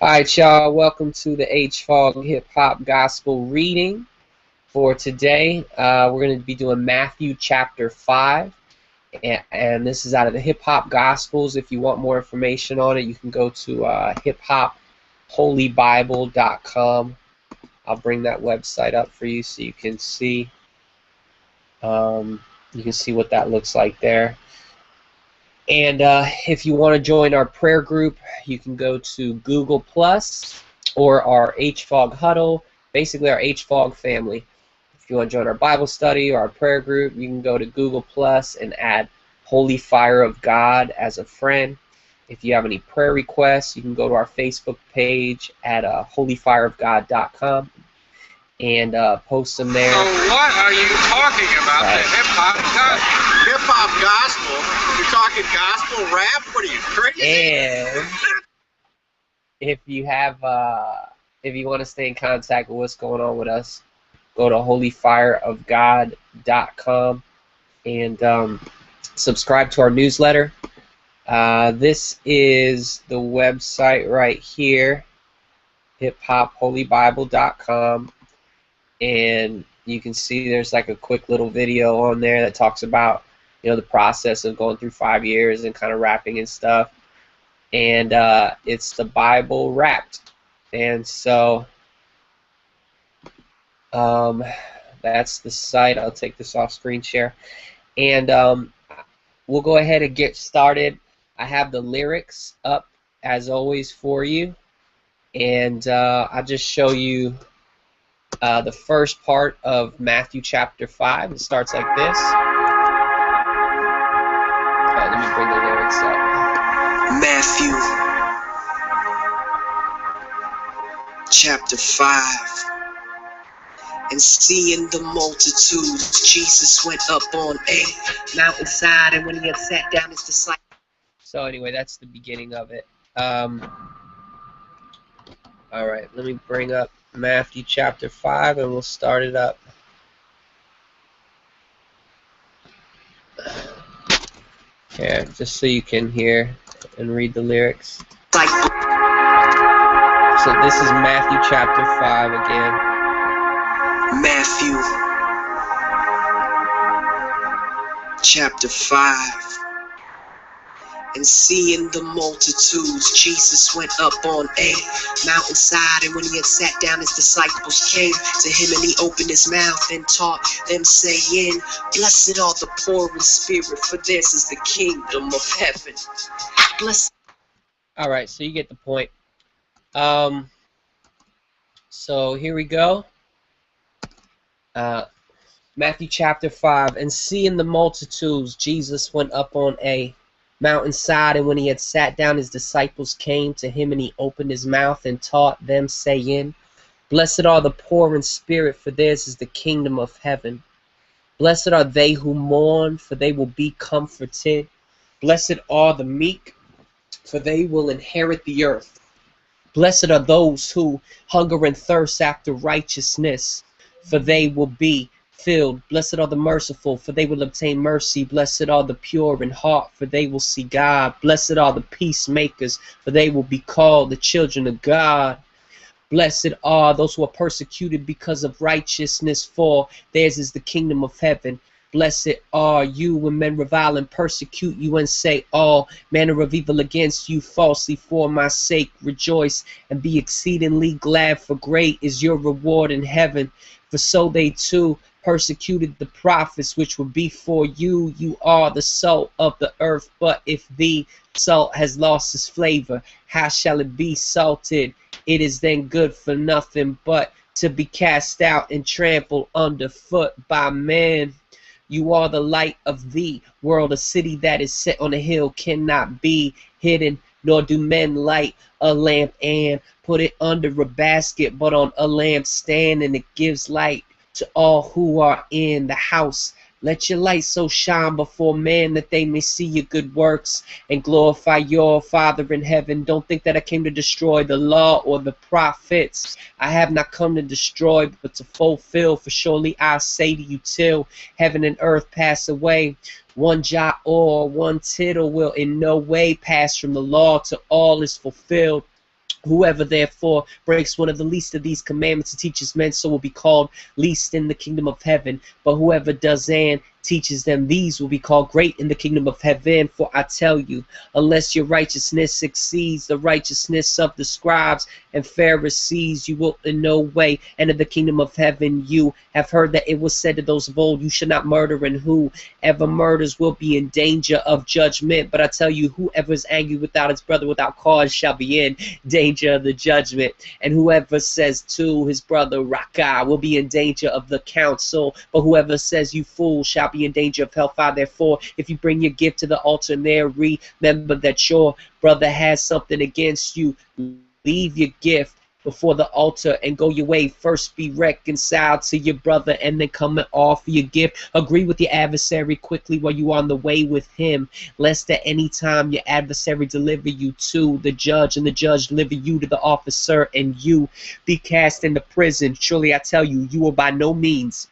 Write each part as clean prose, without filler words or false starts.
Alright, y'all, welcome to the HFOG Hip Hop Gospel reading for today. We're going to be doing Matthew chapter 5, and this is out of the Hip Hop Gospels. If you want more information on it, you can go to hiphopholybible.com. I'll bring that website up for you so you can see what that looks like there. And if you want to join our prayer group, you can go to Google Plus or our HFOG Huddle, basically our HFOG family. If you want to join our Bible study or our prayer group, you can go to Google Plus and add Holy Fire of God as a friend. If you have any prayer requests, you can go to our Facebook page at holyfireofgod.com and post them there. So what are you talking about? The hip-hop gospel? Hip-hop gospel? You're talking gospel rap? What are you, crazy? And if you want to stay in contact with what's going on with us, go to holyfireofgod.com and subscribe to our newsletter. This is the website right here, hiphopholybible.com. And you can see there's like a quick little video on there that talks about, the process of going through 5 years and kind of rapping and stuff. And it's the Bible wrapped. And so that's the site. I'll take this off screen share. And we'll go ahead and get started. I have the lyrics up as always for you. And I'll just show you the first part of Matthew chapter 5. It starts like this. Let me bring the lyrics up. Matthew chapter 5. And seeing the multitudes, Jesus went up on a mountainside, and when he had sat down, his disciples. So anyway, that's the beginning of it. All right, let me bring up Matthew chapter 5 and we'll start it up. Here, just so you can hear and read the lyrics. So this is Matthew chapter 5 again. Matthew chapter 5. And seeing the multitudes, Jesus went up on a mountainside, and when he had sat down, his disciples came to him, and he opened his mouth and taught them, saying, Blessed are the poor in spirit, for theirs is the kingdom of heaven. Blessed. All right, so you get the point. So here we go. Matthew chapter 5. And seeing the multitudes, Jesus went up on a mountainside, and when he had sat down, his disciples came to him, and he opened his mouth and taught them, saying, Blessed are the poor in spirit, for theirs is the kingdom of heaven. Blessed are they who mourn, for they will be comforted. Blessed are the meek, for they will inherit the earth. Blessed are those who hunger and thirst after righteousness, for they will be filled. Blessed are the merciful, for they will obtain mercy. Blessed are the pure in heart, for they will see God. Blessed are the peacemakers, for they will be called the children of God. Blessed are those who are persecuted because of righteousness, for theirs is the kingdom of heaven. Blessed are you when men revile and persecute you and say all manner of evil against you falsely for my sake. Rejoice and be exceedingly glad, for great is your reward in heaven. For so they too persecuted the prophets which were before you. You are the salt of the earth, but if the salt has lost its flavor, how shall it be salted? It is then good for nothing but to be cast out and trampled underfoot by men. You are the light of the world. A city that is set on a hill cannot be hidden, nor do men light a lamp and put it under a basket, but on a lampstand, and it gives light to all who are in the house. Let your light so shine before men that they may see your good works and glorify your Father in heaven. Don't think that I came to destroy the law or the prophets. I have not come to destroy, but to fulfill. For surely I say to you, till heaven and earth pass away, one jot or one tittle will in no way pass from the law till all is fulfilled. Whoever therefore breaks one of the least of these commandments and teaches men, so will be called least in the kingdom of heaven. But whoever does and teaches them, these will be called great in the kingdom of heaven. For I tell you, unless your righteousness exceeds the righteousness of the scribes and Pharisees, you will in no way enter the kingdom of heaven. You have heard that it was said to those of old, you should not murder, and whoever murders will be in danger of judgment. But I tell you, whoever is angry without his brother without cause shall be in danger of the judgment. And whoever says to his brother, Raka, will be in danger of the council. But whoever says, you fool, shall be in danger of hellfire. Therefore, if you bring your gift to the altar and there remember that your brother has something against you, leave your gift before the altar and go your way. First be reconciled to your brother, and then come and offer your gift. Agree with your adversary quickly while you are on the way with him, lest at any time your adversary deliver you to the judge, and the judge deliver you to the officer, and you be cast into prison. Surely I tell you, you will by no means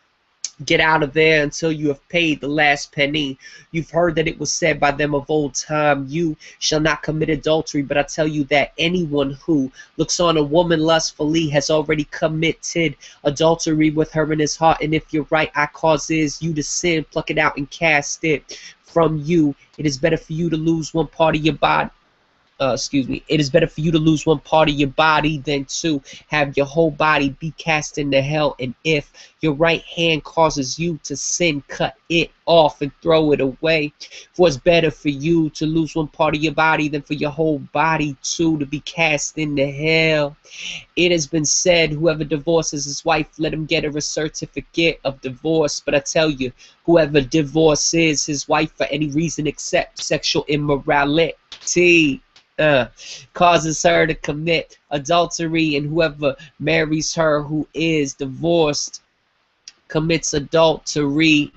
get out of there until you have paid the last penny. You've heard that it was said by them of old time, you shall not commit adultery. But I tell you that anyone who looks on a woman lustfully has already committed adultery with her in his heart. And if your right eye causes you to sin, pluck it out and cast it from you. It is better for you to lose one part of your body. It is better for you to lose one part of your body than to have your whole body be cast into hell. And if your right hand causes you to sin, cut it off and throw it away. For it's better for you to lose one part of your body than for your whole body too to be cast into hell. It has been said, whoever divorces his wife, let him get her a certificate of divorce. But I tell you, whoever divorces his wife for any reason except sexual immorality causes her to commit adultery, and whoever marries her who is divorced commits adultery.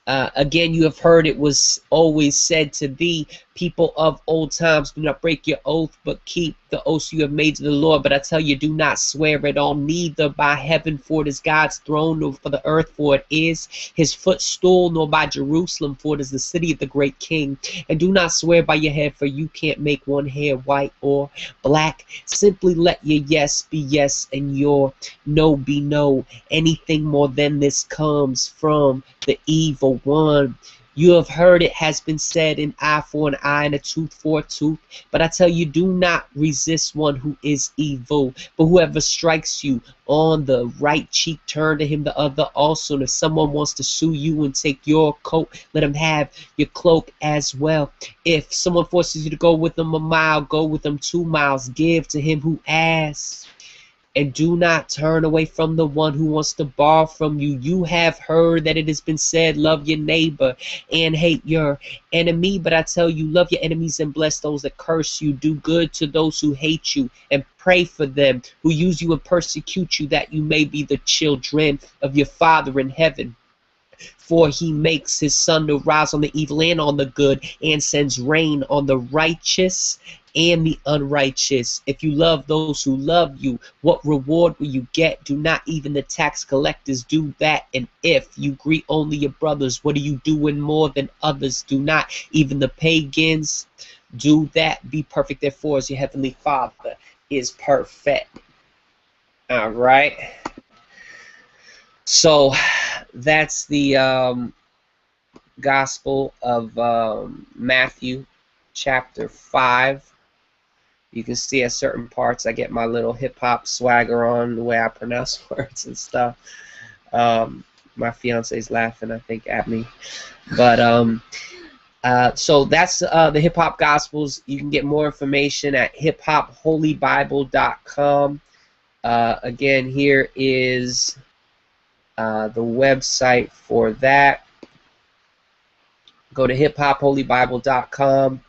Again, you have heard it was always said to thee, people of old times, do not break your oath, but keep the oath you have made to the Lord. But I tell you, do not swear at all, neither by heaven, for it is God's throne, nor for the earth, for it is his footstool, nor by Jerusalem, for it is the city of the great king. And do not swear by your head, for you can't make one hair white or black. Simply let your yes be yes and your no be no. Anything more than this comes from the evil one. You have heard it has been said, an eye for an eye and a tooth for a tooth. But I tell you, do not resist one who is evil. But whoever strikes you on the right cheek, turn to him the other also. And if someone wants to sue you and take your coat, let him have your cloak as well. If someone forces you to go with them a mile, go with them 2 miles. Give to him who asks. And do not turn away from the one who wants to borrow from you. You have heard that it has been said, love your neighbor and hate your enemy. But I tell you, love your enemies and bless those that curse you. Do good to those who hate you, and pray for them who use you and persecute you, that you may be the children of your Father in heaven. For he makes his sun to rise on the evil and on the good, and sends rain on the righteous and the unrighteous. If you love those who love you, what reward will you get? Do not even the tax collectors do that? And if you greet only your brothers, what are you doing more than others? Do not even the pagans do that? Be perfect therefore as your heavenly Father is perfect. All right. So that's the Gospel of Matthew chapter 5. You can see at certain parts I get my little hip-hop swagger on, the way I pronounce words and stuff. My fiance's laughing, I think, at me. But so that's the hip-hop Gospels. You can get more information at hiphopholybible.com. Again, here is the website for that. Go to hiphopholybible.com,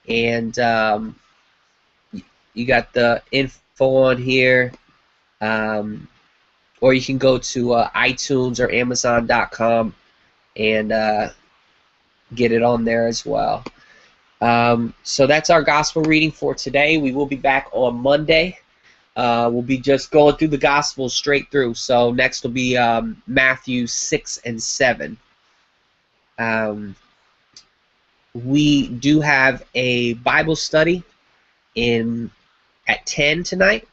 and you got the info on here, or you can go to iTunes or Amazon.com and get it on there as well. So that's our gospel reading for today. We will be back on Monday. We'll be just going through the Gospels straight through. So next will be Matthew 6 and 7. We do have a Bible study in at 10 tonight.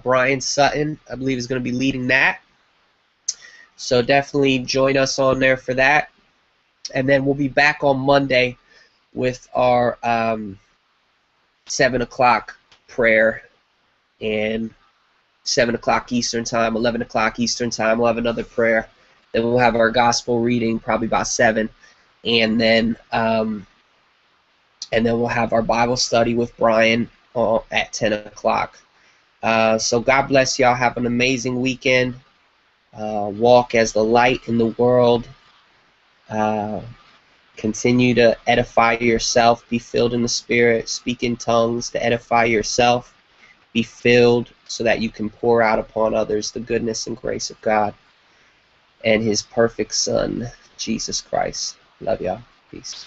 Brian Sutton, I believe, is going to be leading that. So definitely join us on there for that. And then we'll be back on Monday with our 7 o'clock prayer and 7 o'clock Eastern Time, 11 o'clock Eastern Time. We'll have another prayer. Then we'll have our gospel reading probably about 7. And then we'll have our Bible study with Brian at 10 o'clock. So God bless y'all. Have an amazing weekend. Walk as the light in the world. Continue to edify yourself. Be filled in the Spirit. Speak in tongues to edify yourself. Be filled so that you can pour out upon others the goodness and grace of God and His perfect Son, Jesus Christ. Love y'all. Peace.